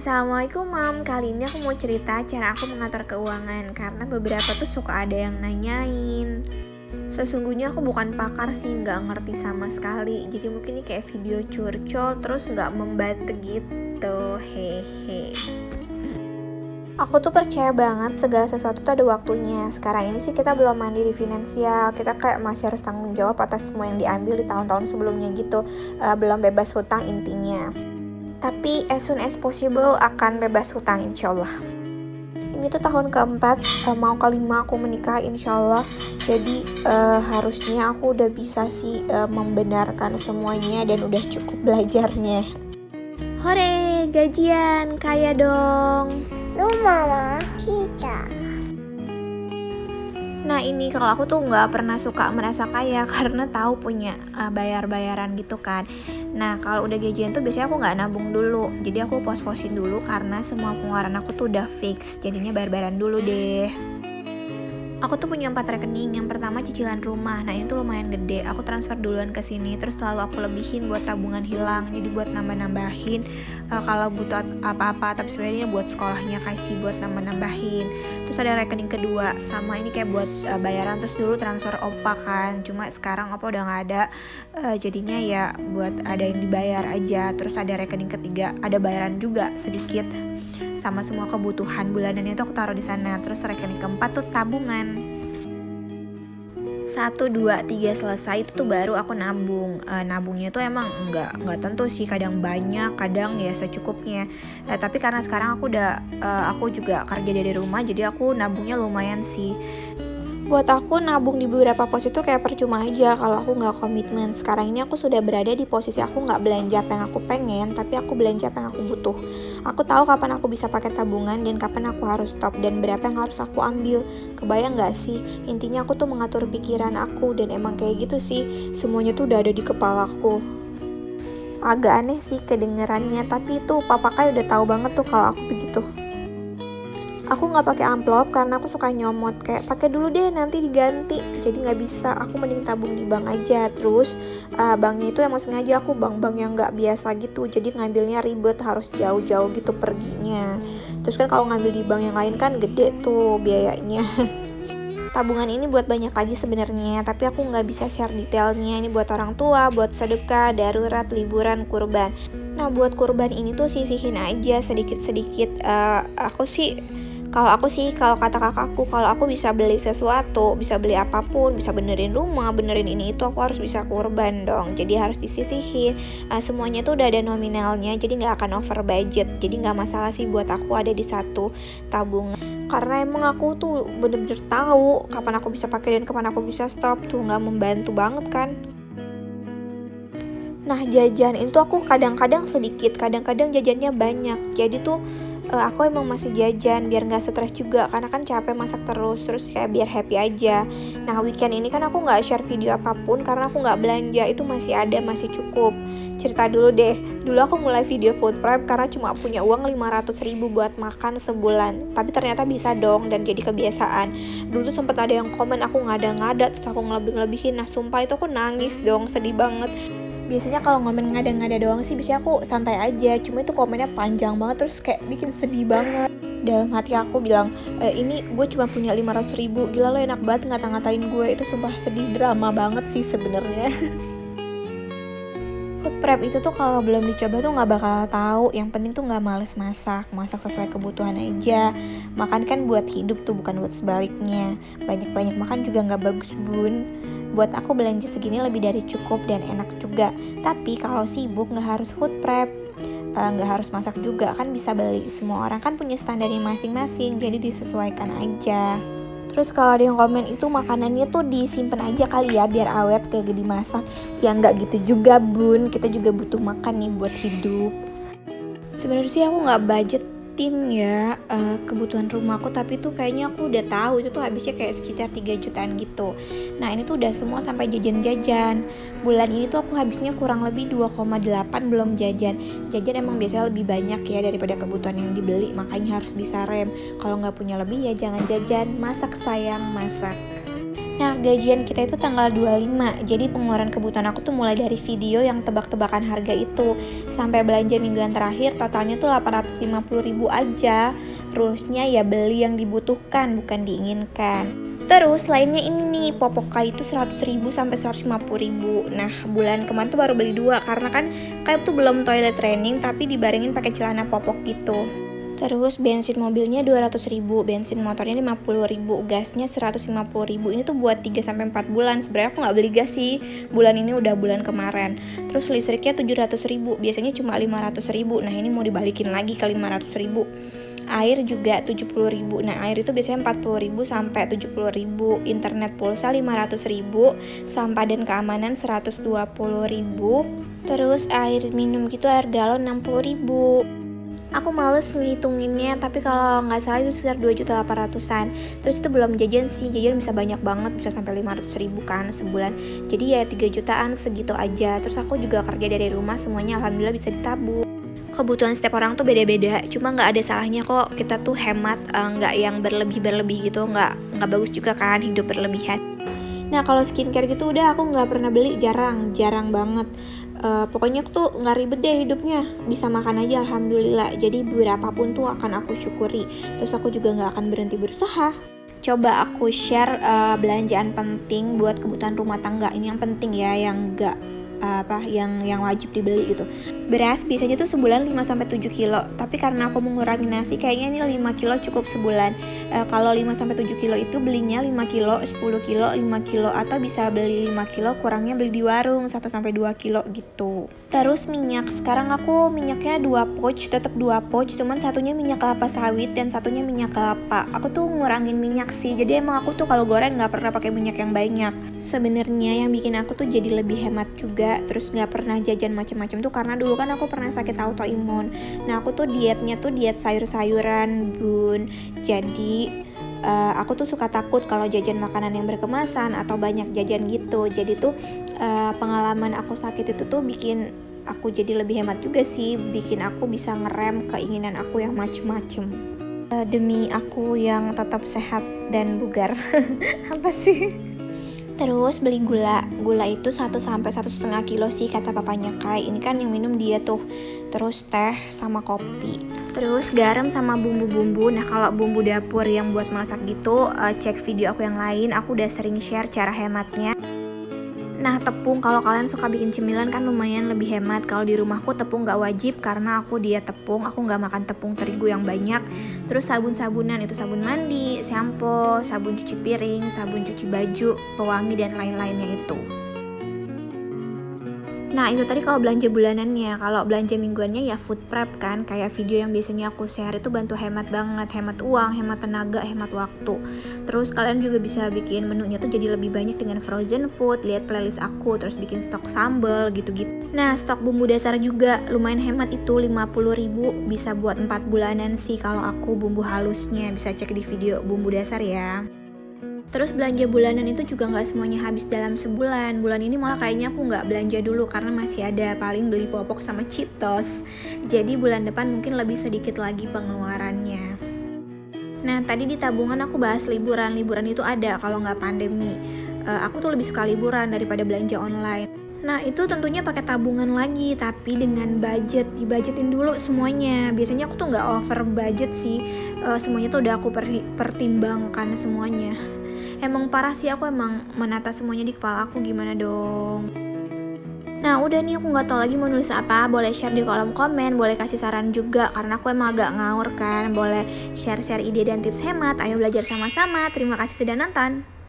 Assalamualaikum Mam, kali ini aku mau cerita cara aku mengatur keuangan. Karena beberapa tuh suka ada yang nanyain. Sesungguhnya aku bukan pakar sih, gak ngerti sama sekali. Jadi mungkin ini kayak video curcol terus gak membantu gitu. Hehe. Aku tuh percaya banget segala sesuatu tuh ada waktunya. Sekarang ini sih kita belum mandiri finansial. Kita kayak masih harus tanggung jawab atas semua yang diambil di tahun-tahun sebelumnya gitu. Belum bebas hutang intinya. Tapi as soon as possible akan bebas hutang insyaallah. Ini tuh tahun keempat, mau kelima aku menikah insyaallah. Jadi harusnya aku udah bisa sih membenarkan semuanya dan udah cukup belajarnya. Hore, gajian, kaya dong. Lu mama kita. Nah ini kalau aku tuh nggak pernah suka merasa kaya karena tahu punya bayar-bayaran gitu kan. Nah kalau udah gajian tuh biasanya aku nggak nabung dulu, jadi aku pos-posin dulu karena semua pengeluaran aku tuh udah fix, jadinya bayar-bayaran dulu deh. Aku tuh punya 4 rekening. Yang pertama cicilan rumah. Nah ini tuh lumayan gede. Aku transfer duluan ke sini. Terus selalu aku lebihin buat tabungan hilang. Jadi buat nambah-nambahin kalau butuh apa-apa. Tapi sebenarnya buat sekolahnya kasih buat nambah-nambahin. Terus ada rekening kedua. Sama ini kayak buat bayaran. Terus dulu transfer opa kan. Cuma sekarang opa udah nggak ada. Jadinya ya buat ada yang dibayar aja. Terus ada rekening ketiga. Ada bayaran juga sedikit. Sama semua kebutuhan bulanannya tuh aku taruh di sana. Terus rekening keempat tuh tabungan. 1, 2, 3 selesai itu tuh baru aku nabung. Nabungnya tuh emang nggak tentu sih, kadang banyak, kadang ya secukupnya. Tapi karena sekarang aku juga kerja dari rumah, jadi aku nabungnya lumayan sih. Buat aku nabung di beberapa pos itu kayak percuma aja kalau aku nggak komitmen. Sekarang ini aku sudah berada di posisi aku nggak belanja apa yang aku pengen, tapi aku belanja apa yang aku butuh. Aku tahu kapan aku bisa pakai tabungan dan kapan aku harus stop dan berapa yang harus aku ambil. Kebayang nggak sih? Intinya aku tuh mengatur pikiran aku dan emang kayak gitu sih. Semuanya tuh udah ada di kepalaku. Agak aneh sih kedengerannya, tapi itu papa kayak udah tahu banget tuh kalau aku begitu. Aku nggak pakai amplop karena aku suka nyomot, kayak pakai dulu deh nanti diganti, jadi nggak bisa. Aku mending tabung di bank aja. Terus banknya itu emang sengaja aku bank-bank yang nggak biasa gitu, jadi ngambilnya ribet, harus jauh-jauh gitu perginya. Terus kan kalau ngambil di bank yang lain kan gede tuh biayanya. Tabungan ini buat banyak lagi sebenarnya, tapi aku nggak bisa share detailnya. Ini buat orang tua, buat sedekah, darurat, liburan, kurban. Nah buat kurban ini tuh sisihin aja sedikit-sedikit. Kalau kata kakakku, kalau aku bisa beli sesuatu, bisa beli apapun, bisa benerin rumah, benerin ini itu, aku harus bisa kurban dong. Jadi harus disisihin. Semuanya tuh udah ada nominalnya, jadi nggak akan over budget. Jadi nggak masalah sih buat aku ada di satu tabungan. Karena emang aku tuh bener-bener tahu kapan aku bisa pakai dan kapan aku bisa stop. Tuh nggak membantu banget kan. Nah jajan itu aku kadang-kadang sedikit, kadang-kadang jajannya banyak. Jadi tuh aku emang masih jajan biar nggak stres juga, karena kan capek masak terus kayak biar happy aja. Nah weekend ini kan aku nggak share video apapun karena aku nggak belanja, itu masih ada, masih cukup. Cerita dulu deh, dulu aku mulai video food prep karena cuma punya uang 500.000 buat makan sebulan. Tapi ternyata bisa dong dan jadi kebiasaan. Dulu tuh sempet ada yang komen aku ngada-ngada, terus aku ngelebih-ngelebihin. Nah sumpah itu aku nangis dong, sedih banget. Biasanya kalau ngomen ngada-ngada doang sih biasanya aku santai aja, cuma itu komennya panjang banget terus kayak bikin sedih banget. Dalam hati aku bilang, ini gue cuma punya 500.000, gila lo enak banget ngata-ngatain gue. Itu sumpah sedih, drama banget sih sebenarnya. Food prep itu tuh kalau belum dicoba tuh nggak bakal tahu. Yang penting tuh nggak males masak sesuai kebutuhan aja. Makan kan buat hidup tuh, bukan buat sebaliknya. Banyak-banyak makan juga nggak bagus bun. Buat aku belanja segini lebih dari cukup dan enak juga. Tapi kalau sibuk nggak harus food prep, nggak harus masak juga, kan bisa beli. Semua orang kan punya standarnya masing-masing, jadi disesuaikan aja. Terus kalau ada yang komen itu makanannya tuh disimpan aja kali ya biar awet kayak gede dimasak. Ya nggak gitu juga bun, kita juga butuh makan nih buat hidup. Sebenarnya sih aku nggak budgetin ya kebutuhan rumahku, tapi tuh kayaknya aku udah tahu itu tuh habisnya kayak sekitar 3 jutaan gitu. Nah ini tuh udah semua sampai jajan-jajan. Bulan ini tuh aku habisnya kurang lebih 2,8 belum jajan. Jajan emang biasanya lebih banyak ya daripada kebutuhan yang dibeli, makanya harus bisa rem. Kalau nggak punya lebih ya jangan jajan, masak sayang, masak. Nah, gajian kita itu tanggal 25, jadi pengeluaran kebutuhan aku tuh mulai dari video yang tebak-tebakan harga itu sampai belanja mingguan terakhir totalnya tuh 850.000 aja. Rulesnya ya beli yang dibutuhkan bukan diinginkan. Terus lainnya ini nih, popok Kai itu 100.000 sampai 150.000. Nah, bulan kemarin tuh baru beli 2 karena kan Kai tuh belum toilet training tapi dibarengin pakai celana popok gitu. Terus bensin mobilnya 200.000, bensin motornya 50.000, gasnya 150.000. Ini tuh buat 3-4 bulan. Sebenarnya aku nggak beli gas sih, bulan ini udah bulan kemarin. Terus listriknya 700.000, biasanya cuma 500.000. Nah ini mau dibalikin lagi ke 500.000. Air juga 70.000. Nah air itu biasanya 40.000 sampai 70.000. Internet pulsa 500.000, sampah dan keamanan 120.000. Terus air minum gitu, air galon 60.000. Aku males ngitunginnya, tapi kalau nggak salah itu sekitar 2.800.000-an. Terus itu belum jajan sih, jajan bisa banyak banget, bisa sampai 500.000 kan sebulan. Jadi ya 3 jutaan segitu aja. Terus aku juga kerja dari rumah, semuanya alhamdulillah bisa ditabung. Kebutuhan setiap orang tuh beda-beda, cuma nggak ada salahnya kok kita tuh hemat, nggak yang berlebih gitu, nggak bagus juga kan hidup berlebihan. Nah kalau skincare gitu udah aku nggak pernah beli, jarang banget. Pokoknya aku tuh nggak ribet deh hidupnya, bisa makan aja alhamdulillah. Jadi berapapun tuh akan aku syukuri. Terus aku juga nggak akan berhenti berusaha. Coba aku share belanjaan penting buat kebutuhan rumah tangga. Ini yang penting ya, yang nggak yang wajib dibeli gitu. Beras biasanya tuh sebulan 5-7 kilo, tapi karena aku mengurangi nasi kayaknya ini 5 kilo cukup sebulan. Kalau 5-7 kilo itu belinya 5 kilo, 10 kilo, 5 kilo, atau bisa beli 5 kilo kurangnya beli di warung 1-2 kilo gitu. Terus minyak, sekarang aku minyaknya 2 pouch, tetap 2 pouch, cuman satunya minyak kelapa sawit dan satunya minyak kelapa. Aku tuh ngurangin minyak sih, jadi emang aku tuh kalau goreng nggak pernah pakai minyak yang banyak. Sebenarnya yang bikin aku tuh jadi lebih hemat juga, terus nggak pernah jajan macam-macam tuh karena dulu kan aku pernah sakit autoimun. Nah aku tuh dietnya tuh diet sayur-sayuran bun. Jadi aku tuh suka takut kalau jajan makanan yang berkemasan atau banyak jajan gitu. Jadi tuh pengalaman aku sakit itu tuh bikin aku jadi lebih hemat juga sih, bikin aku bisa ngerem keinginan aku yang macem-macem. Demi aku yang tetap sehat dan bugar. Apa sih? Terus beli gula itu 1-1,5 kilo sih kata papanya Kai. Ini kan yang minum dia tuh. Terus teh sama kopi. Terus garam sama bumbu-bumbu. Nah kalau bumbu dapur yang buat masak gitu, cek video aku yang lain. Aku udah sering share cara hematnya. Nah tepung, kalau kalian suka bikin cemilan kan lumayan lebih hemat. Kalau di rumahku tepung gak wajib karena aku diet tepung, aku gak makan tepung terigu yang banyak. Terus sabun-sabunan itu sabun mandi, shampoo, sabun cuci piring, sabun cuci baju, pewangi dan lain-lainnya itu. Nah itu tadi kalau belanja bulanannya. Kalau belanja mingguannya ya food prep kan, kayak video yang biasanya aku share itu bantu hemat banget, hemat uang, hemat tenaga, hemat waktu. Terus kalian juga bisa bikin menunya tuh jadi lebih banyak dengan frozen food, lihat playlist aku, terus bikin stok sambal gitu-gitu. Nah stok bumbu dasar juga lumayan hemat, itu 50.000 bisa buat 4 bulanan sih kalau aku bumbu halusnya, bisa cek di video bumbu dasar ya. Terus belanja bulanan itu juga nggak semuanya habis dalam sebulan. Bulan ini malah kayaknya aku nggak belanja dulu karena masih ada paling beli popok sama Cheetos. Jadi bulan depan mungkin lebih sedikit lagi pengeluarannya. Nah tadi di tabungan aku bahas liburan. Liburan itu ada kalau nggak pandemi. Aku tuh lebih suka liburan daripada belanja online. Nah itu tentunya pakai tabungan lagi, tapi dengan budget, dibajetin dulu semuanya. Biasanya aku tuh nggak over budget sih, semuanya tuh udah aku pertimbangkan semuanya. Emang parah sih, aku emang menata semuanya di kepala aku, gimana dong. Nah udah nih, aku gak tahu lagi mau nulis apa. Boleh share di kolom komen, boleh kasih saran juga karena aku emang agak ngawur kan. Boleh share-share ide dan tips hemat. Ayo belajar sama-sama. Terima kasih sudah nonton.